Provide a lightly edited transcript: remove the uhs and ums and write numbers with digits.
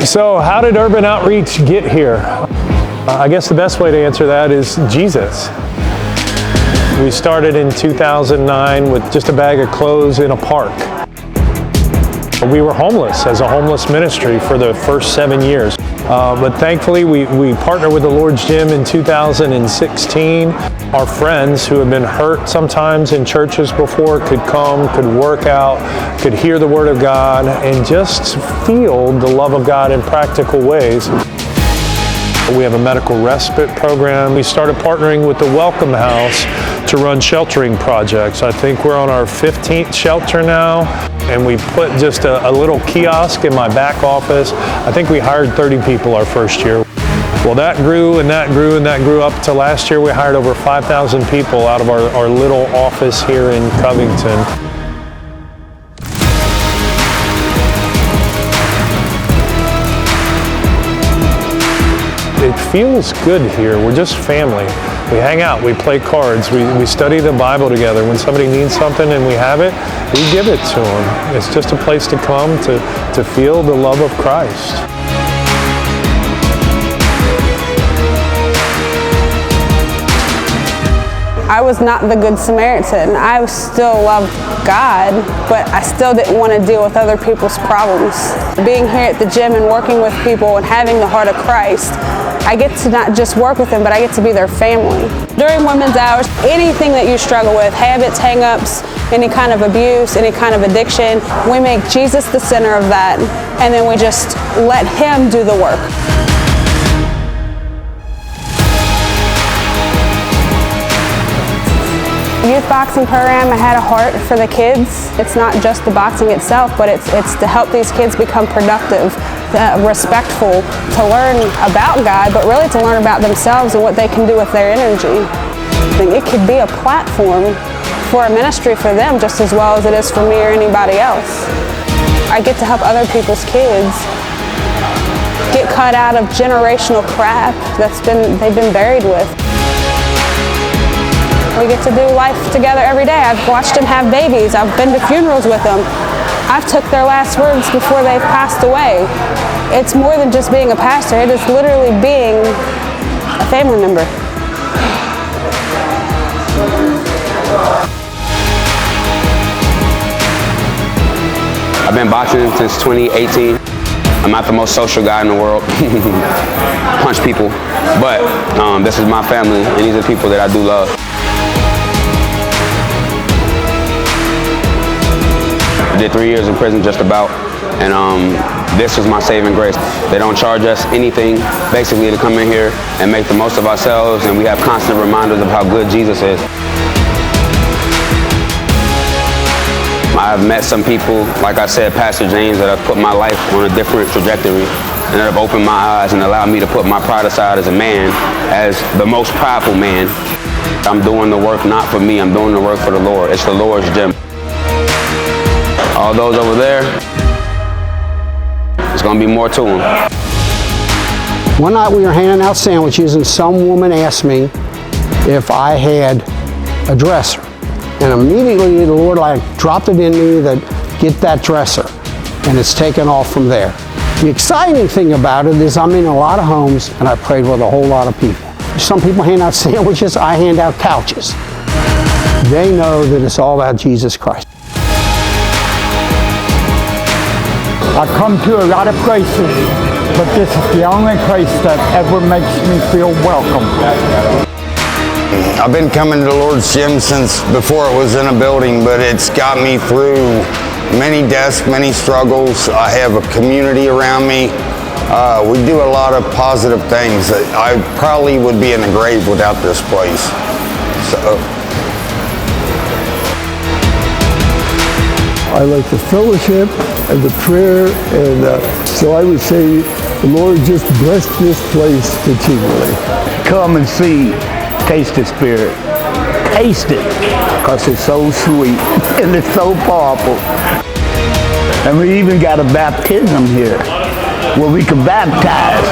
So how did Urban Outreach get here? I guess the best way to answer that is Jesus. We started in 2009 with just a bag of clothes in a park. We were homeless as a homeless ministry for the first 7 years. But thankfully, we partnered with the Lord's Gym in 2016. Our friends who have been hurt sometimes in churches before could come, could work out, could hear the Word of God, and just feel the love of God in practical ways. We have a medical respite program. We started partnering with the Welcome House to run sheltering projects. I think we're on our 15th shelter now, and we put just a little kiosk in my back office. I think we hired 30 people our first year. Well, that grew and that grew and that grew up to last year we hired over 5,000 people out of our little office here in Covington. It feels good here. We're just family. We hang out, we play cards, we study the Bible together. When somebody needs something and we have it, we give it to them. It's just a place to come to feel the love of Christ. I was not the Good Samaritan. I still loved God, but I still didn't want to deal with other people's problems. Being here at the gym and working with people and having the heart of Christ, I get to not just work with them, but I get to be their family. During women's hours, anything that you struggle with, habits, hang-ups, any kind of abuse, any kind of addiction, we make Jesus the center of that, and then we just let Him do the work. Youth boxing program, I had a heart for the kids. It's not just the boxing itself, but it's to help these kids become productive, respectful, to learn about God, but really to learn about themselves and what they can do with their energy. It could be a platform for a ministry for them just as well as it is for me or anybody else. I get to help other people's kids get cut out of generational crap they've been buried with. We get to do life together every day. I've watched them have babies. I've been to funerals with them. I've took their last words before they've passed away. It's more than just being a pastor. It is literally being a family member. I've been boxing since 2018. I'm not the most social guy in the world. Punch people. But this is my family, and these are people that I do love. I did 3 years in prison just about, and this was my saving grace. They don't charge us anything, basically, to come in here and make the most of ourselves, and we have constant reminders of how good Jesus is. I've met some people, like I said, Pastor James, that have put my life on a different trajectory, and that have opened my eyes and allowed me to put my pride aside as a man, as the most prideful man. I'm doing the work not for me, I'm doing the work for the Lord. It's the Lord's gym. All those over there, there's going to be more to them. One night we were handing out sandwiches and some woman asked me if I had a dresser. And immediately the Lord dropped it in me that get that dresser. And it's taken off from there. The exciting thing about it is I'm in a lot of homes and I prayed with a whole lot of people. Some people hand out sandwiches, I hand out couches. They know that it's all about Jesus Christ. I come to a lot of places, but this is the only place that ever makes me feel welcome. I've been coming to the Lord's Gym since before it was in a building, but it's got me through many deaths, many struggles. I have a community around me. We do a lot of positive things. I probably would be in the grave without this place. I like the fellowship and the prayer, and so I would say the Lord just bless this place continually. Come and see, taste the Spirit. Taste it, because it's so sweet and it's so powerful. And we even got a baptism here where we can baptize.